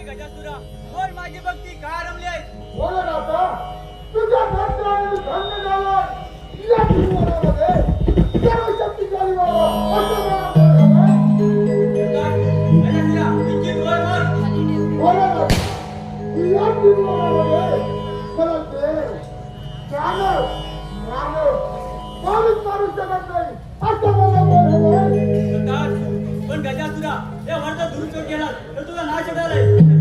गजासुरा बोल माझी भक्ती काय रमली आहे. बोला आता तुझ्या भक्ताने धन्य झाला या जीवनामध्ये सर्व शक्तिशाली बाबा गजासुरा इतकी बोल बोल बोला या जीवनामध्ये मला देव ज्ञान कोणीच मारू शकत नाही असं मला बोलायला. पण गजासुरा या वरचा दुरुपयोग केला तर तुझा नाश होणार आहे.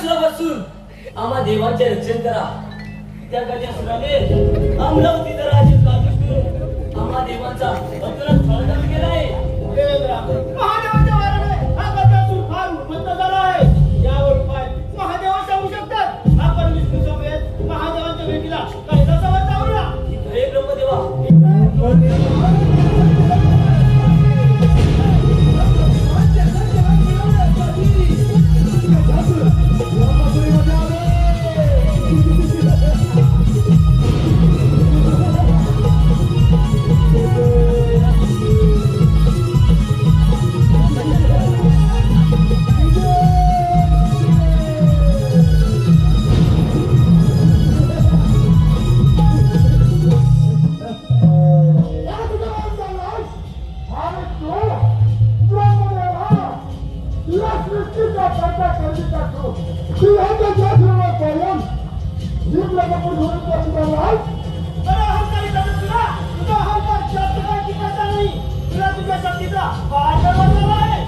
गजासुरापासून आम्हा देवांचे रक्षण करा. त्या गजासुराने अमरावतीचा राज्य काबीज करून आम्हा देवांचा अतुलत फळदान केलाय. देवेंद्रा, महादेवाच्या वाराने हा गजासूर फार उन्मत्त झाला आहे. यावर उपाय महादेव सांगू शकतात. आपण विष्णू समेत महादेवांच्या भेटीला कैलासावर जाऊया. हे ब्रह्मदेवा, बरं, अहंकारी गजासुरा, तुझा अहंकार जास्त काय टिकायचा नाही. तुला तुझ्या शक्तीचा फार गर्व झाला आहे.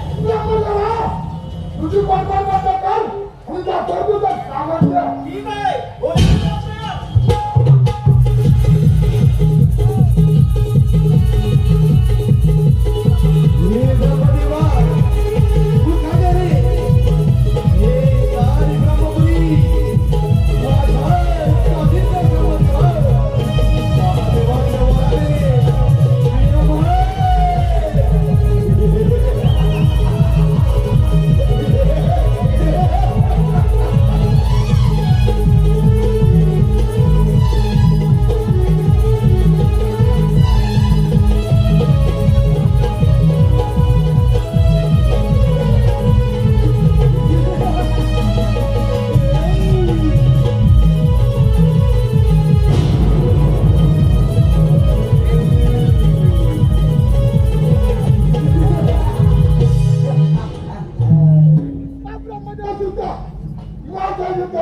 तुझी बरोबर कर आणि त्या प्रभूचा सामर्थ्य ठीक आहे, होईल आपल्याला. हे ब्रह्मदेवा तू काय रे हे काय ब्रह्मपुरी माझा अभिषेक ब्रह्मदेवा महादेवाच्या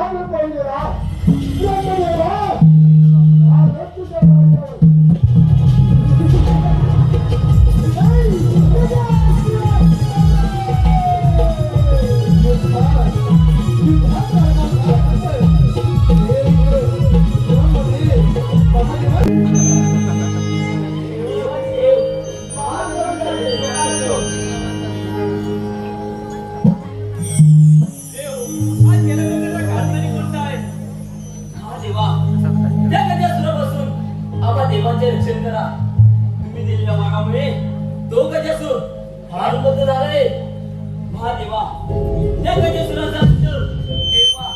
वारे देवांचे रक्षण करा. तुम्ही दिलेल्या मागामुळे तो गजासूर फार उन्मत्त झालाय. महादेवा, त्या गजासुराचा अंत केव्हा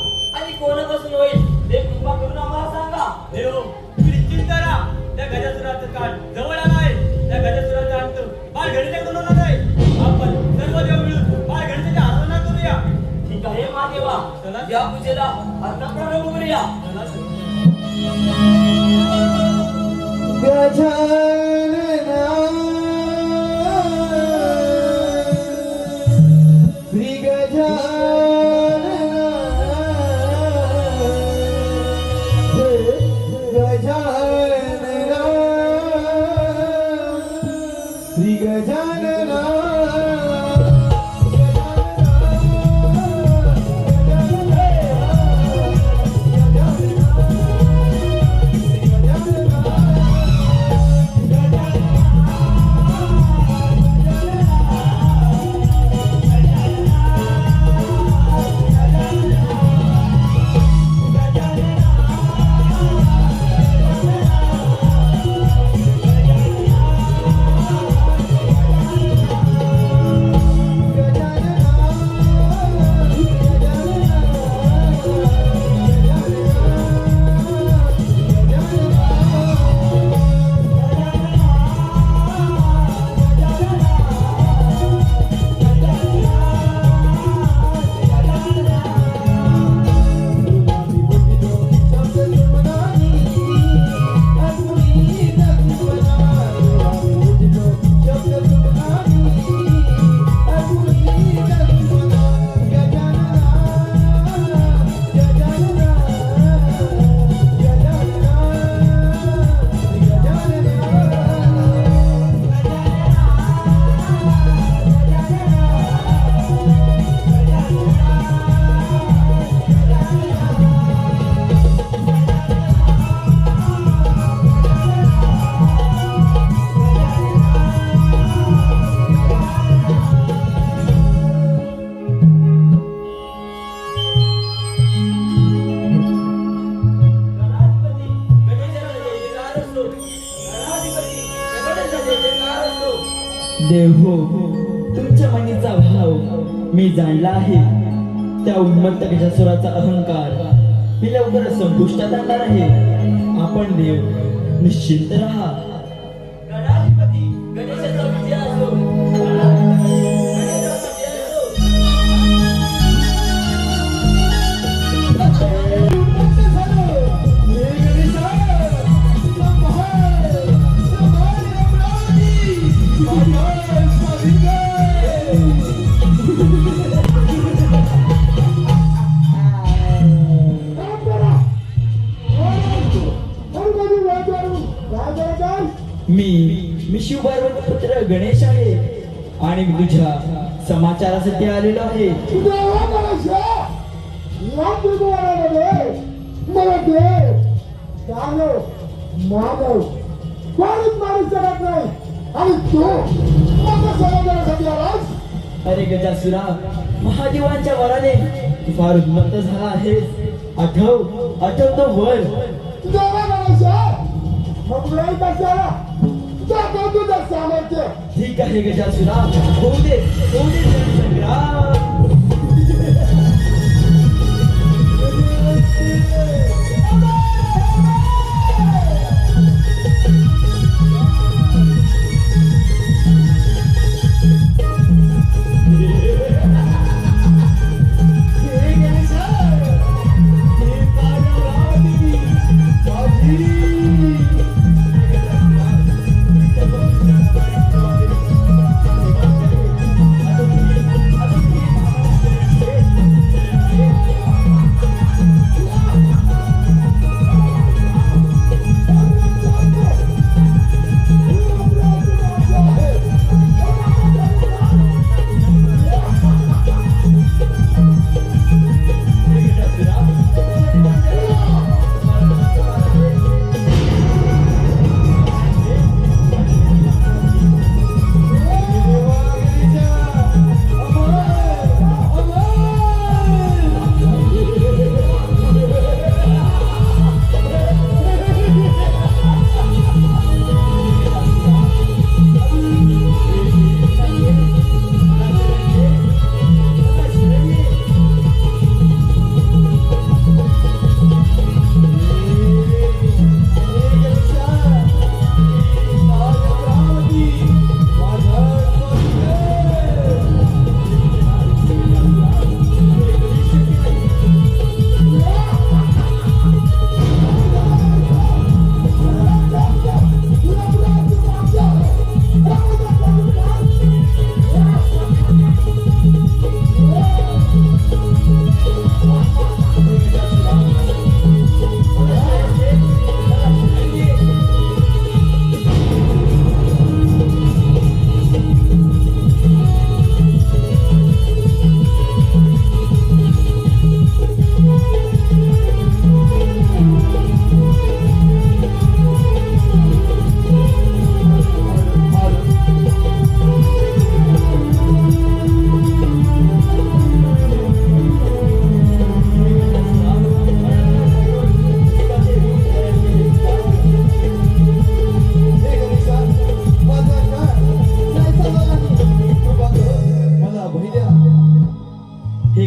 आणि कोणापासून होईल ते कृपा करून आम्हाला सांगा. देव, तुम्ही चिंता करा. त्या गजासुराचा काळ जवळ आला आहे. त्या गजासुराचा अंत बाळघडीच्या तोंडात होणार आहे. आपण सर्व देव मिळून बाळघडीची आराधना करूया. ठीक आहे महादेवा, चला. या पूजेला आता प्रारंभ करूया. गजानना श्री गजानना गजानना श्री गजानना गजानना देव हो, तुमच्या मनीचा भाव मी जाणला आहे. त्या उन्मत्त गजासुराचा अहंकार मी लवकरच संपुष्टात आणणार आहे. आपण देव निश्चिंत राहा. गणाधिपती गणेशाचा विजय असो. गणेशाचा विजय असो. मी शिवपार्वती पुत्र गणेश आहे आणि मी तुझ्या समाचारासाठी आलेलो आहे. माधव कोणीच मारू शकत नाही आणि तू माझ्या समाजासाठी आलास. अरे गजासुरा, महादेवांच्या वराने तू फार उन्मत्त झाला आहेस. आठव तो वर. देवा गणेशा मग नाही कशाला दाखव तुझं सामर्थ्य. ठीक आहे गजासुरा, होऊ दे संग्राम.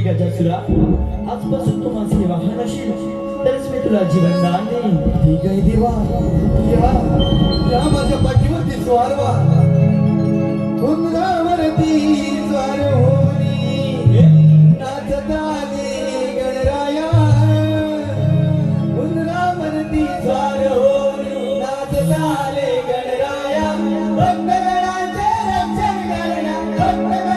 गजासुरा, आजपासून तू माझे वाहन असेल तरच मी तुला जीवनदान देईन. ठीक आहे देवा, या माझ्या पाठीवरती स्वार व्हा. उंबरावरती स्वार होनी नाचता गे गणराया. उंबरावरती स्वार होनी नाचता रे गणराया. भक्तगणांचे रक्षण करण्या, भक्तगणांचे